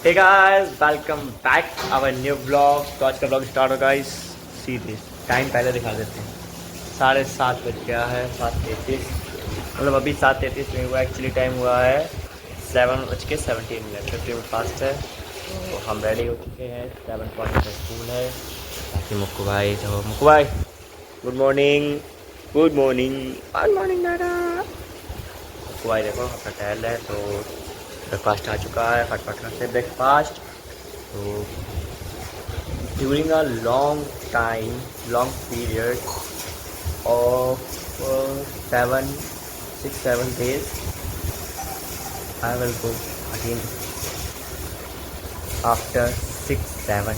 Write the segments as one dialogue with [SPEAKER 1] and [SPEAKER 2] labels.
[SPEAKER 1] Hey guys welcome back our new blog. तो आज का ब्लॉग स्टार्ट होगा गाइस। सीधे टाइम पहले दिखा देते हैं। 7:30 बज गया है, 7:33 मतलब अभी 7:33 नहीं हुआ, एक्चुअली टाइम हुआ है 7:17 50 फास्ट है। तो हम रेडी हो चुके हैं, 7 का स्कूल है। बाकी मुक्कू भाई good morning good morning good morning दादा। मुक्कू भाई देखो अपना टहल है, तो ब्रेकफास्ट आ चुका है, फटफट करते हैं ब्रेकफास्ट। तो during a long period of 7 days I will go again after 6-7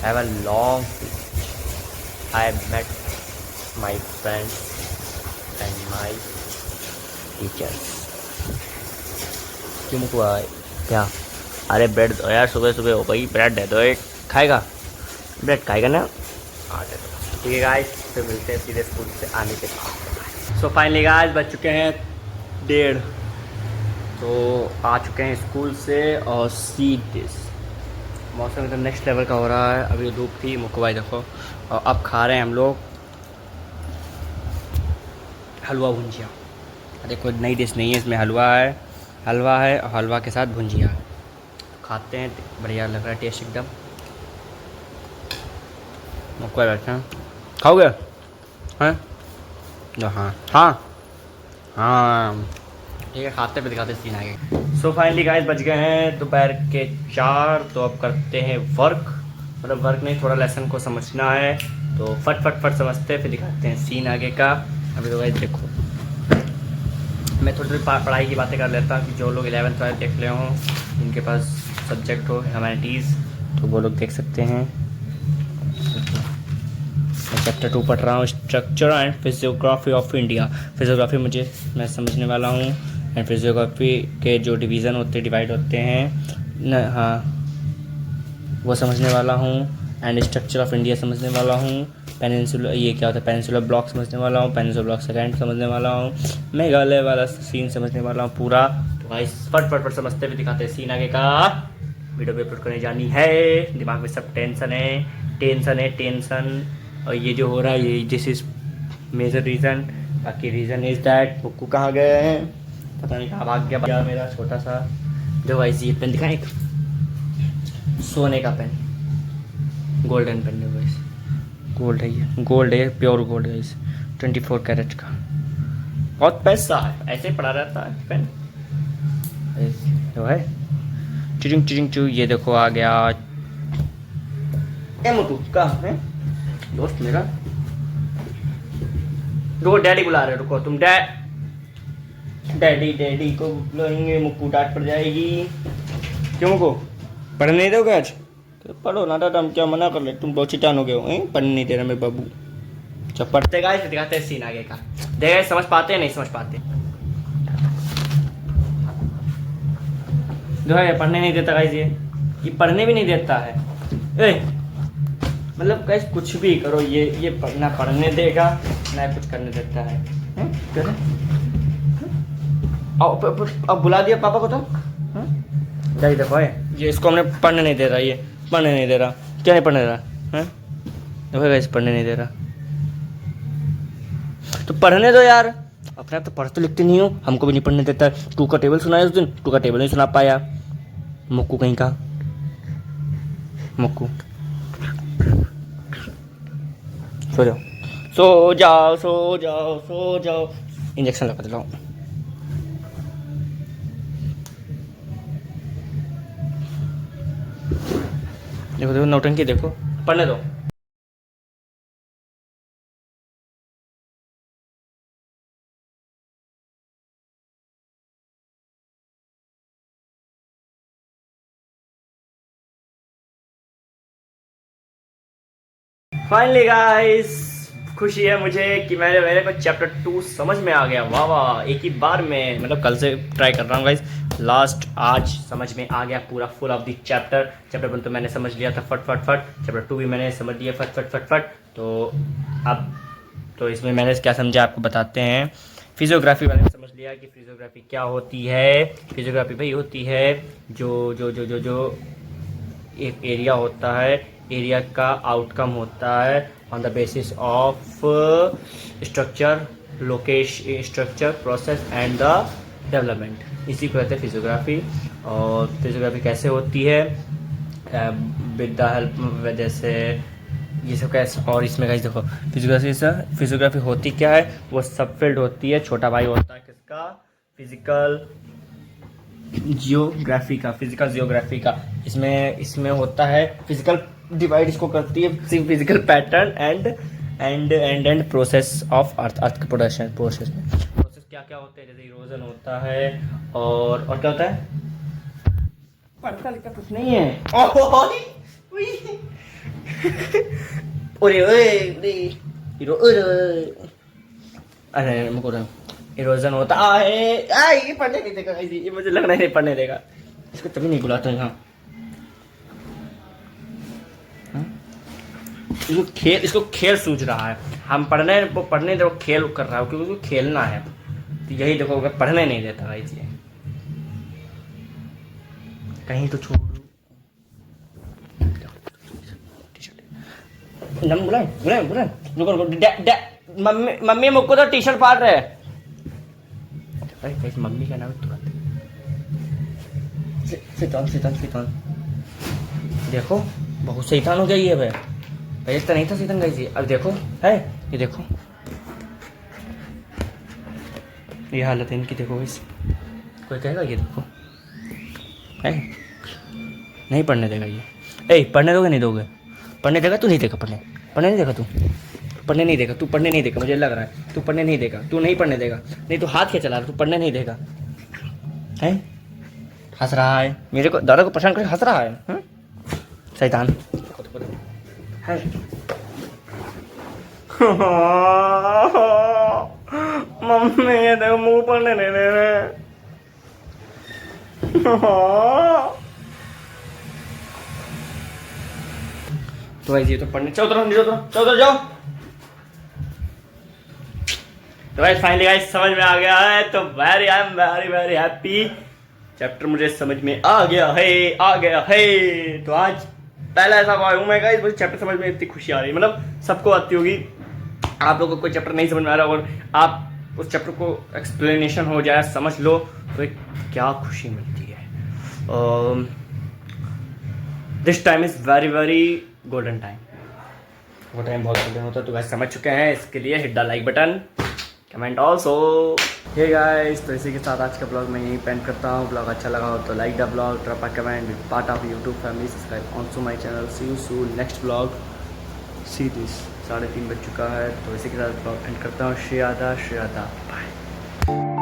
[SPEAKER 1] have a long I met my friends and my teachers। क्यों हुआ क्या? अरे ब्रेड दो यार, सुबह सुबह हो गई, ब्रेड दे दो एक। खाएगा ब्रेड? खाएगा ना? हाँ दे दो। ठीक है गाइस, फिर मिलते हैं सीधे स्कूल से आने के बाद। सो फाइनली गाइस बज चुके हैं 1:30, तो आ चुके हैं स्कूल से। और सीधे मौसम एकदम नेक्स्ट लेवल का हो रहा है। अभी धूप थी, मुक्कू भाई देखो। और अब खा रहे हैं हम लोग हलवा भुंजिया। देखो नई डिश नहीं है, इसमें हलवा है और हलवा के साथ भुंजिया है। खाते हैं, बढ़िया लग रहा है टेस्ट एकदम। मुक्कू बैठे हैं, खाओगे? हैं? हाँ हाँ हाँ ठीक है, खाते पे दिखाते सीन आगे। सो फाइनली गाइस बज गए हैं दोपहर के 4। तो अब करते हैं वर्क, मतलब वर्क नहीं, थोड़ा लेसन को समझना है। तो फट समझते हैं, फिर दिखाते हैं सीन आगे का। अभी तो गाइस देखो, मैं थोड़ी पढ़ाई की बातें कर लेता हूँ कि जो लोग 11th-12th देख रहे हों, जिनके पास सब्जेक्ट हो ह्यूमैनिटीज़, तो वो लोग देख सकते हैं। मैं चैप्टर 2 पढ़ रहा हूँ, structure and physiography of India. Physiography मैं समझने वाला हूँ, एंड फिजियोग्राफी के जो डिवीज़न होते डिवाइड होते हैं हाँ वो समझने वाला हूँ। एंड स्ट्रक्चर ऑफ इंडिया समझने वाला हूँ। पेनिनसुलर, ये क्या होता है, पेनिनसुलर ब्लॉक समझने वाला हूँ। पेनिनसुलर ब्लॉक सेकेंड समझने वाला हूँ। मेघालय वाला सीन समझने वाला हूँ पूरा। तो भाई फट समझते हुए दिखाते हैं सीन आगे का। वीडियो पे अपलोड करने जानी है, दिमाग में सब टेंशन। और ये जो हो रहा है, ये दिस इज़ मेजर रीज़न। बाकी रीज़न इज़ दैट मुक्कू कहाँ गए हैं, पता नहीं कहाँ भाग गया मेरा छोटा सा। जो भाई ये पेन दिखाएं, एक सोने का पेन, गोल्डन पेन है गाइस, गोल्ड है ये, गोल्ड है, प्योर गोल्ड है इस 24 कैरेट का। बहुत पैसा है, ऐसे पड़ा रहता है पेन जो है। चिचिंग चू, ये देखो आ गया। ए मोटू कहाँ है दोस्त मेरा? रुको, डैडी बुला रहे, रुको तुम। डैडी को बुलाएंगे, मुक्कू डांट पड़ जाएगी। क्यों मुक्कू पढ़ने नहीं दोगे आज? तो पढ़ो ना दादा, हम क्या मना कर ले, तुम बहुत चिटान हो गए हो, पढ़ने नहीं दे रहा मेरे बाबू। जब पढ़ते गाइस दिखाते हैं सीन आगे का। देखा समझ पाते हैं, नहीं समझ पाते जो है, पढ़ने नहीं देता गाइस। ये पढ़ने भी नहीं देता है। मतलब गाइस कुछ भी करो, ये ना पढ़ने देगा ना कुछ करने देता है। अब बुला दिया पापा को तो। क्या देखो ये, इसको हमने पढ़ने नहीं दे रहा, ये पढ़ने नहीं दे रहा। क्या नहीं पढ़ने दे रहा है? देखो गाइस पढ़ने नहीं दे रहा, तो पढ़ने दो यार। अपने आप तो पढ़ते लिखते नहीं हो, हमको भी नहीं पढ़ने देता। 2 का टेबल सुनाया उस दिन, 2 का टेबल नहीं सुना पाया। मुक्कू कहीं का, मुक्कू सो जाओ। इंजेक्शन लगा दिलाओ। देखो नौटंकी देखो, पढ़ने दो। फाइनली गाइस खुशी है मुझे कि मेरे को चैप्टर 2 समझ में आ गया। वाह एक ही बार में, मतलब कल से ट्राई कर रहा हूँ गाइस, लास्ट आज समझ में आ गया पूरा फुल ऑफ द चैप्टर 1 तो मैंने समझ लिया था फट। चैप्टर 2 भी मैंने समझ लिया फट। तो अब तो इसमें मैंने क्या समझा आपको बताते हैं। फिजियोग्राफी वाले में समझ समझ लिया कि फिजियोग्राफी क्या होती है। फिजियोग्राफी भाई होती है जो जो जो जो जो एक एरिया होता है, एरिया का आउटकम होता है on the basis of structure, location, structure, process and the development, इसी को कहते हैं फिजियोग्राफी। और फिजियोग्राफी कैसे होती है? विद द हेल्प, जैसे ये सब कैसे। और इसमें कैसे देखो फिजियोग्राफी होती क्या है, वो सब फील्ड होती है, छोटा भाई होता है किसका? फिजिकल जियोग्राफी का, फिजिकल जियोग्राफी का। इसमें होता है फिजिकल डिवाइड, इसको करती है physical pattern and process of earth production. Process क्या क्या होते हैं? जैसे इरोजन होता है और क्या होता है? पढ़ता लिखता कुछ नहीं है। अरे इरोजन होता है। ये पढ़ने नहीं देगा, ये मुझे लग रहा है नहीं पढ़ने देगा, इसको तभी नहीं बुलाता यहाँ। इसको खेल सूझ रहा है, हम पढ़ने दो, खेल कर रहा है क्योंकि उसको खेलना है। तो यही देखो, पढ़ने नहीं देता भाई जी, कहीं तो छोड़ मम्मी मुझको तो टी शर्ट फाड़ रहे है। मम्मी का नाम तुरंत शैतान देखो, बहुत शैतान हो गई है भाई। पहले तो नहीं था शैतान गई थी, अब देखो है, ये देखो ये हालत है इनकी, देखो इस कोई कहेगा ये देखो है, नहीं पढ़ने देगा ये। पढ़ने दोगे नहीं दोगे? पढ़ने देगा तू? नहीं देगा पढ़ने नहीं देगा तू? पढ़ने नहीं देगा तू? पढ़ने नहीं देगा, मुझे लग रहा है तू पढ़ने नहीं देगा, तू नहीं पढ़ने देगा। नहीं तो हाथ क्या चला रहा, तू पढ़ने नहीं देगा है? हंस रहा है, मेरे को दादा को परेशान करके हंस रहा है शैतान है। मम्मी ये देखो मुंह पढ़ने नहीं दे रहे। तो भाई ये तो पढ़ने चलो जाओ। तो भाई फाइनली गाइस समझ में आ गया है, तो I am very happy. Chapter मुझे समझ में आ गया है। तो आज पहला ऐसा हूँ मैं गाइस, मुझे चैप्टर समझ में इतनी खुशी आ रही है, मतलब सबको आती होगी। आप लोगों को कोई चैप्टर नहीं समझ में आ रहा और आप उस चैप्टर को एक्सप्लेनेशन हो जाए, समझ लो, तो एक क्या खुशी मिलती है। This time is very golden time. वो टाइम बहुत गोल्डन होता है, तो गाइस समझ चुके हैं, इसके लिए hit the like button, comment also. Hey guys, तो इसी के साथ आज का ब्लॉग मैं यहीं पेंड करता हूँ। ब्लॉग अच्छा लगा हो तो like the blog, drop a comment, part of YouTube family, subscribe also my channel. See you soon next blog. See this 3:30 बज चुका है, तो इसी के साथ ब्लॉग एंड करता हूँ। श्रेयादा बाय।